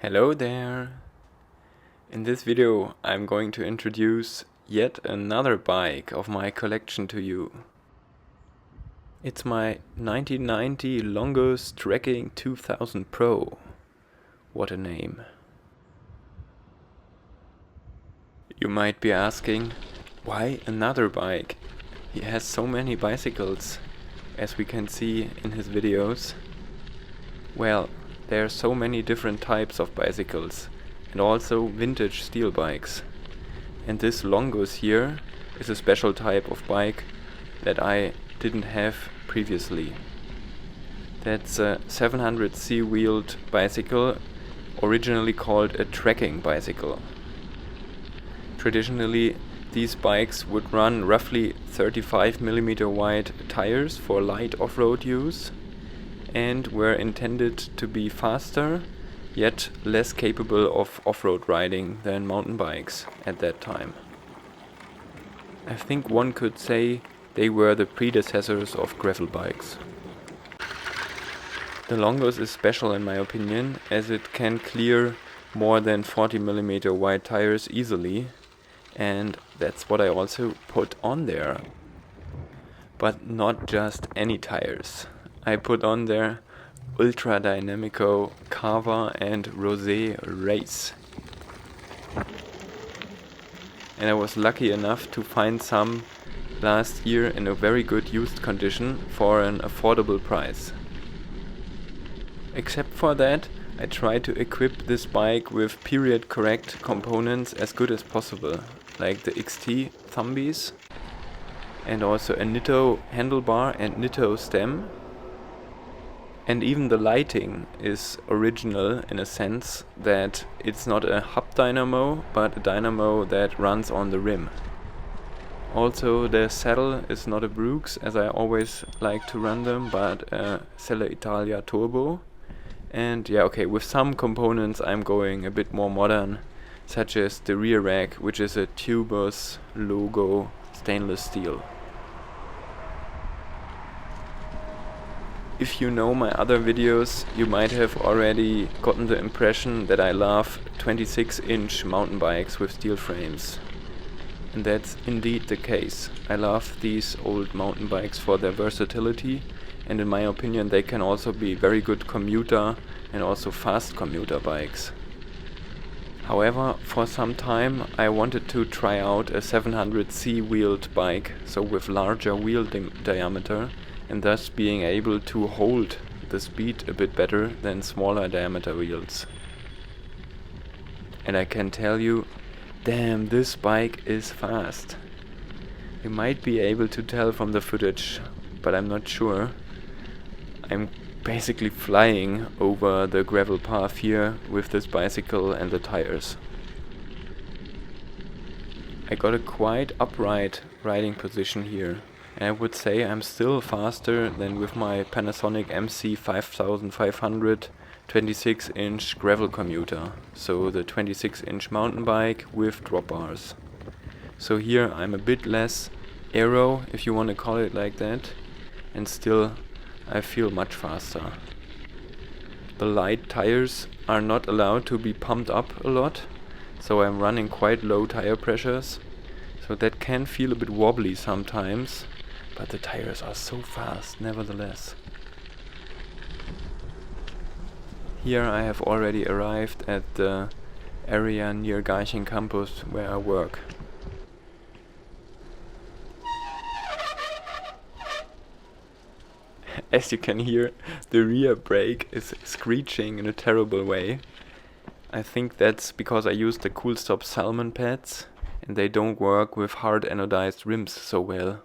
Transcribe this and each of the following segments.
Hello there! In this video I'm going to introduce yet another bike of my collection to you. It's my 1990 Longus Trekking 2000 Pro. What a name. You might be asking, why another bike? He has so many bicycles, as we can see in his videos. Well, there are so many different types of bicycles and also vintage steel bikes. And this Longus here is a special type of bike that I didn't have previously. That's a 700c wheeled bicycle, originally called a trekking bicycle. Traditionally, these bikes would run roughly 35mm wide tires for light off-road use and were intended to be faster, yet less capable of off-road riding than mountain bikes at that time. I think one could say they were the predecessors of gravel bikes. The Longus is special in my opinion, as it can clear more than 40mm wide tires easily, and that's what I also put on there. But not just any tires. I put on there Ultra Dynamico Cava and Rosé Race. And I was lucky enough to find some last year in a very good used condition for an affordable price. Except for that, I tried to equip this bike with period correct components as good as possible, like the XT thumbies and also a Nitto handlebar and Nitto stem. And even the lighting is original in a sense that it's not a hub dynamo, but a dynamo that runs on the rim. Also, the saddle is not a Brooks, as I always like to run them, but a Selle Italia Turbo. And yeah, okay, with some components I'm going a bit more modern, such as the rear rack, which is a Tubus logo stainless steel. If you know my other videos, you might have already gotten the impression that I love 26-inch mountain bikes with steel frames. And that's indeed the case. I love these old mountain bikes for their versatility, and in my opinion they can also be very good commuter and also fast commuter bikes. However, for some time I wanted to try out a 700c wheeled bike, so with larger wheel diameter, and thus being able to hold the speed a bit better than smaller diameter wheels. And I can tell you, damn, this bike is fast. You might be able to tell from the footage, but I'm not sure. I'm basically flying over the gravel path here with this bicycle and the tires. I got a quite upright riding position here. And I would say I'm still faster than with my Panasonic MC 5500 26-inch gravel commuter, so the 26-inch mountain bike with drop bars. So here I'm a bit less aero, if you want to call it like that, and still I feel much faster. The light tires are not allowed to be pumped up a lot, so I'm running quite low tire pressures, so that can feel a bit wobbly sometimes. But the tires are so fast, nevertheless. Here I have already arrived at the area near Garching campus where I work. As you can hear, the rear brake is screeching in a terrible way. I think that's because I used the Cool Stop Salmon pads, and they don't work with hard anodized rims so well.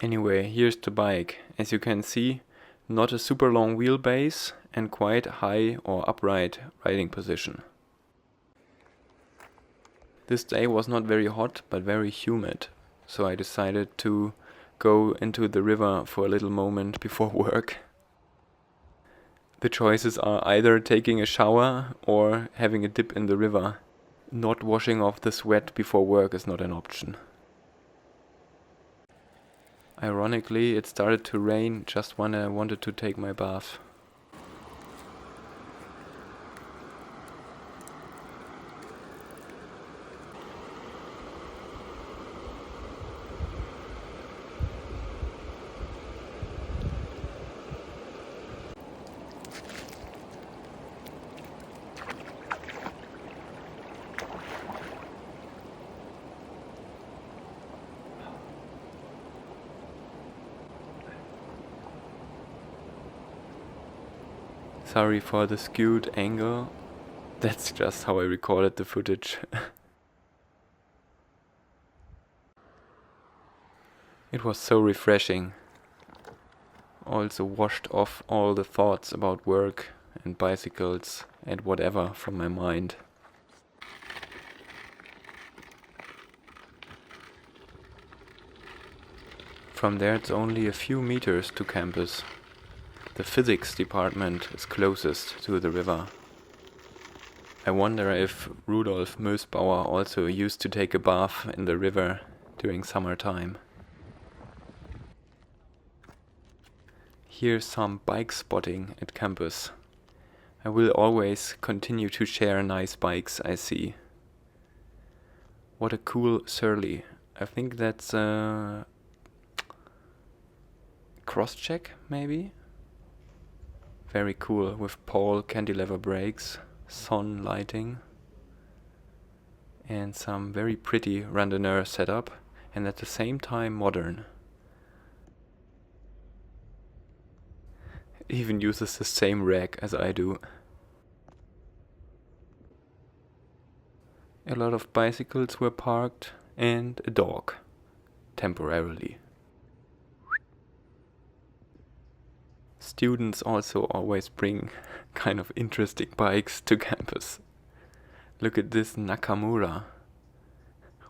Anyway, here's the bike. As you can see, not a super long wheelbase and quite high or upright riding position. This day was not very hot but very humid, so I decided to go into the river for a little moment before work. The choices are either taking a shower or having a dip in the river. Not washing off the sweat before work is not an option. Ironically, it started to rain just when I wanted to take my bath. Sorry for the skewed angle. That's just how I recorded the footage. It was so refreshing. Also washed off all the thoughts about work and bicycles and whatever from my mind. From there it's only a few meters to campus. The physics department is closest to the river. I wonder if Rudolf Mösbauer also used to take a bath in the river during summertime. Here's some bike spotting at campus. I will always continue to share nice bikes I see. What a cool Surly. I think that's a cross-check maybe? Very cool with pole cantilever brakes, sun lighting and some very pretty randonneur setup and at the same time modern. Even uses the same rack as I do. A lot of bicycles were parked and a dog, temporarily. Students also always bring kind of interesting bikes to campus. Look at this Nakamura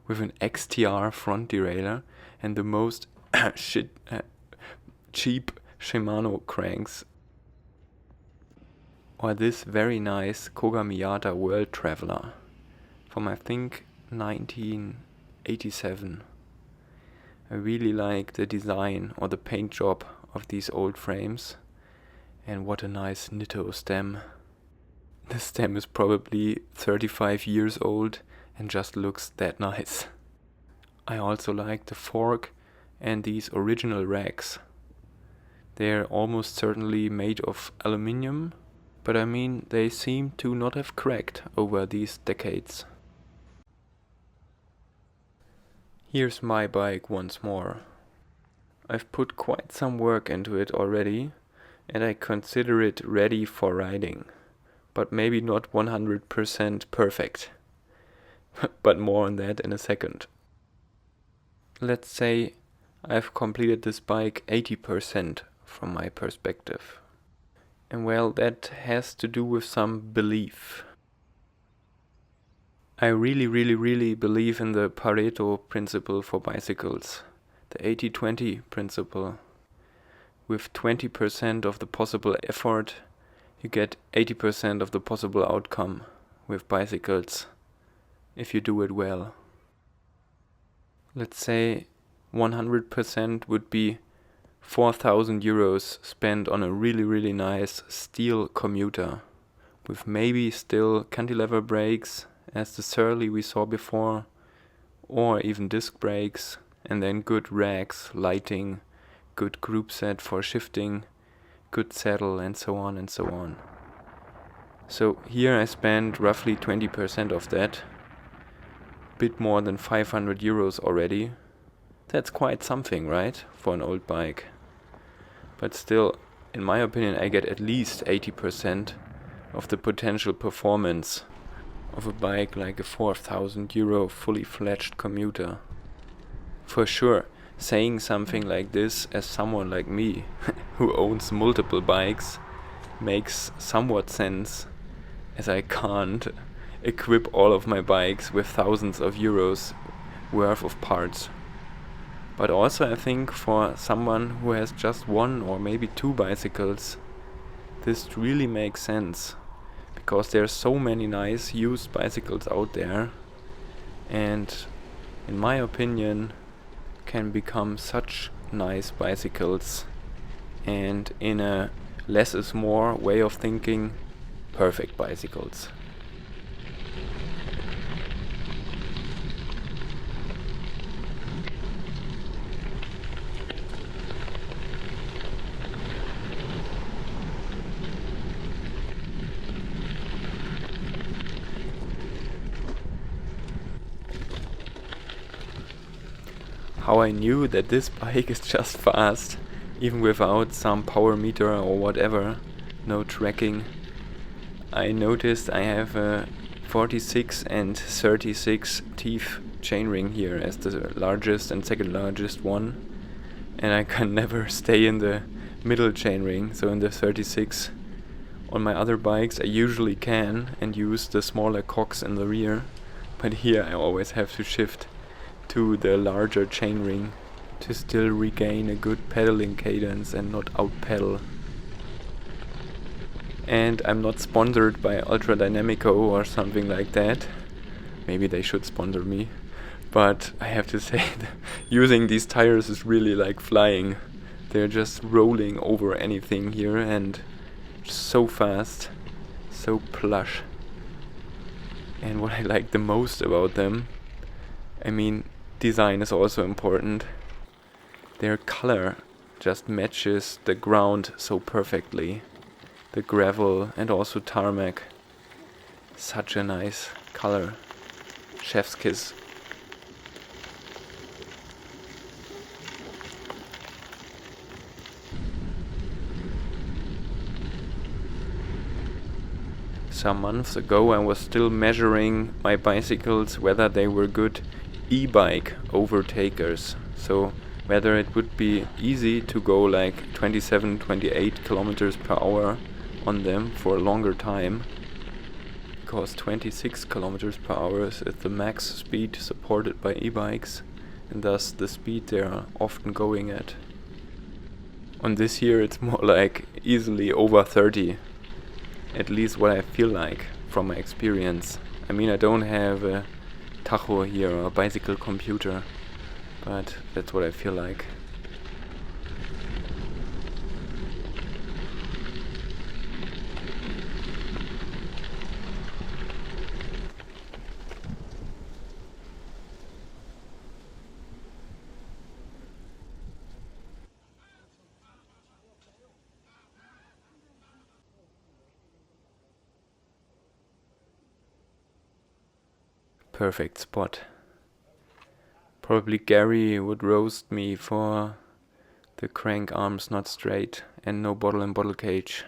with an XTR front derailleur and the most cheap Shimano cranks. Or this very nice Koga World Traveler from I think 1987. I really like the design or the paint job of these old frames. And what a nice Nitto stem. The stem is probably 35 years old and just looks that nice. I also like the fork and these original racks. They're almost certainly made of aluminium, but I mean they seem to not have cracked over these decades. Here's my bike once more. I've put quite some work into it already and I consider it ready for riding, but maybe not 100% perfect. But more on that in a second. Let's say I've completed this bike 80% from my perspective. And well, that has to do with some belief. I really believe in the Pareto principle for bicycles, the 80-20 principle. With 20% of the possible effort, you get 80% of the possible outcome with bicycles, if you do it well. Let's say 100% would be 4,000 euros spent on a really nice steel commuter with maybe still cantilever brakes as the Surly we saw before, or even disc brakes, and then good racks, lighting, good group set for shifting, good saddle, and so on and so on. So here I spent roughly 20% of that, bit more than 500 euros already. That's quite something, right, for an old bike. But still, in my opinion, I get at least 80% of the potential performance of a bike like a 4,000 euro fully fledged commuter. For sure, saying something like this as someone like me, who owns multiple bikes, makes somewhat sense, as I can't equip all of my bikes with thousands of euros worth of parts. But also I think for someone who has just one or maybe two bicycles, this really makes sense, because there are so many nice used bicycles out there, and in my opinion can become such nice bicycles, and in a less is more way of thinking, perfect bicycles. How I knew that this bike is just fast, even without some power meter or whatever, no trekking. I noticed I have a 46 and 36 teeth chainring here as the largest and second largest one, and I can never stay in the middle chainring, so in the 36. On my other bikes I usually can and use the smaller cocks in the rear, but here I always have to shift to the larger chainring to still regain a good pedaling cadence and not out-pedal. And I'm not sponsored by Ultra Dynamico or something like that. Maybe they should sponsor me. But I have to say that using these tires is really like flying. They're just rolling over anything here and so fast, so plush. And what I like the most about them, I mean, design is also important. Their color just matches the ground so perfectly. The gravel and also tarmac. Such a nice color. Chef's kiss. Some months ago I was still measuring my bicycles whether they were good e-bike overtakers. So whether it would be easy to go like 27, 28 kilometers per hour on them for a longer time, because 26 kilometers per hour is the max speed supported by e-bikes, and thus the speed they are often going at. On this here it's more like easily over 30, at least what I feel like from my experience. I mean, I don't have a tacho here or a bicycle computer, but that's what I feel like. Perfect spot. Probably Gary would roast me for the crank arms not straight and no bottle and bottle cage.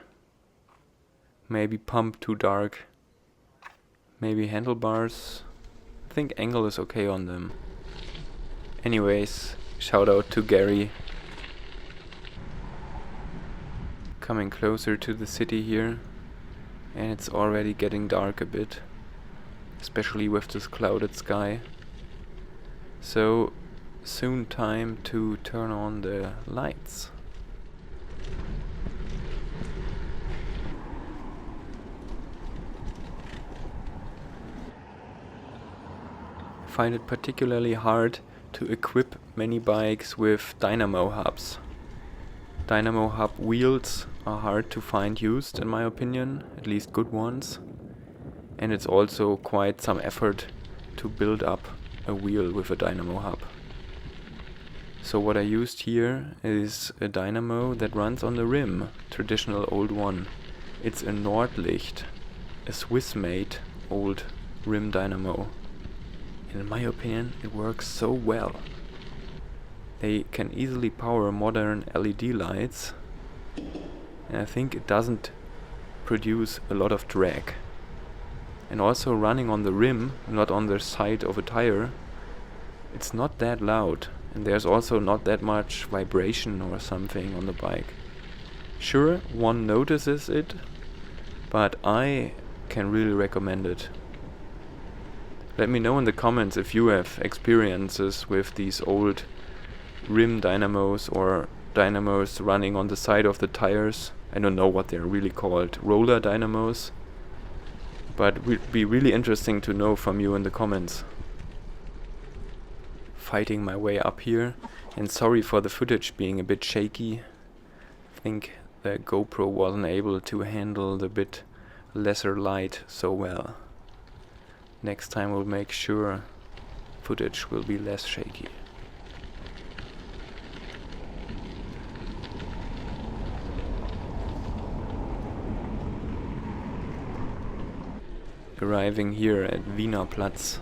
Maybe pump too dark. Maybe handlebars. I think angle is okay on them. Anyways, shout out to Gary. Coming closer to the city here, and it's already getting dark a bit, especially with this clouded sky. So soon time to turn on the lights. I find it particularly hard to equip many bikes with dynamo hubs. Dynamo hub wheels are hard to find used in my opinion, at least good ones. And it's also quite some effort to build up a wheel with a dynamo hub. So what I used here is a dynamo that runs on the rim, traditional old one. It's a Nordlicht, a Swiss-made old rim dynamo. And in my opinion, it works so well. They can easily power modern LED lights, and I think it doesn't produce a lot of drag. And also running on the rim, not on the side of a tire, it's not that loud, and there's also not that much vibration or something on the bike. Sure, one notices it, but I can really recommend it. Let me know in the comments if you have experiences with these old rim dynamos or dynamos running on the side of the tires. I don't know what they're really called, roller dynamos. But it would be really interesting to know from you in the comments. Fighting my way up here, and sorry for the footage being a bit shaky. I think the GoPro wasn't able to handle the bit lesser light so well. Next time we'll make sure footage will be less shaky. Arriving here at Wiener Platz.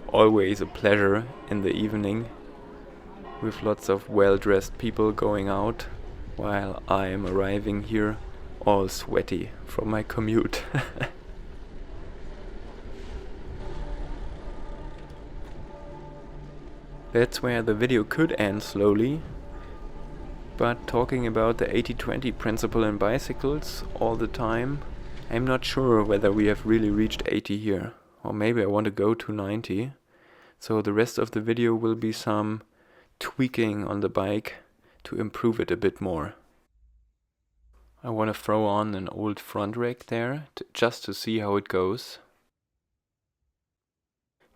Always a pleasure in the evening, with lots of well-dressed people going out, while I am arriving here all sweaty from my commute. That's where the video could end slowly, but talking about the 80-20 principle in bicycles all the time, I'm not sure whether we have really reached 80 here, or maybe I want to go to 90. So the rest of the video will be some tweaking on the bike to improve it a bit more. I want to throw on an old front rack there, just to see how it goes.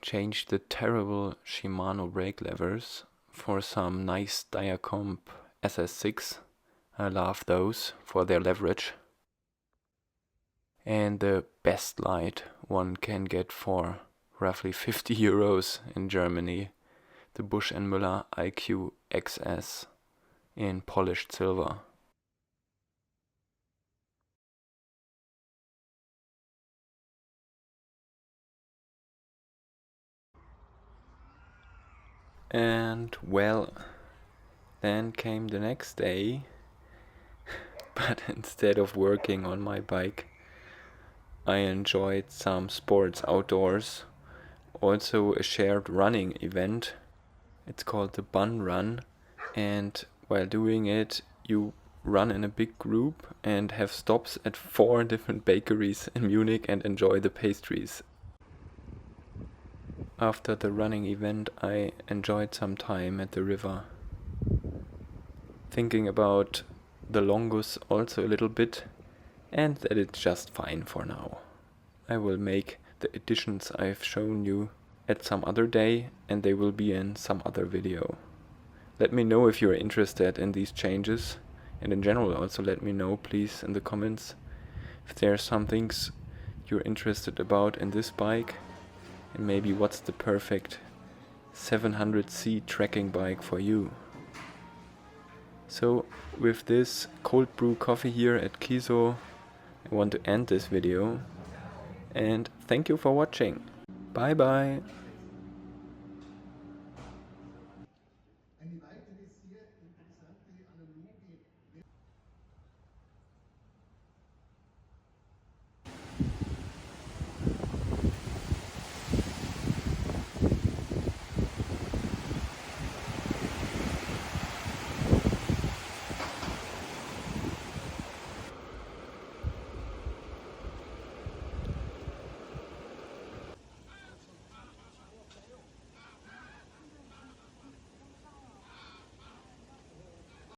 Change the terrible Shimano brake levers for some nice Diacomp SS6. I love those for their leverage. And the best light one can get for roughly 50 euros in Germany. The Busch & Müller IQ XS in polished silver. And well, then came the next day, but instead of working on my bike, I enjoyed some sports outdoors, also a shared running event. It's called the Bun Run, and while doing it, you run in a big group and have stops at 4 different bakeries in Munich and enjoy the pastries. After the running event, I enjoyed some time at the river, thinking about the Longus also a little bit, and that it's just fine for now. I will make the additions I've shown you at some other day, and they will be in some other video. Let me know if you're interested in these changes, and in general also let me know please in the comments if there are some things you're interested about in this bike, and maybe what's the perfect 700C trekking bike for you. So with this cold brew coffee here at Kiso, I want to end this video, and thank you for watching. Bye bye!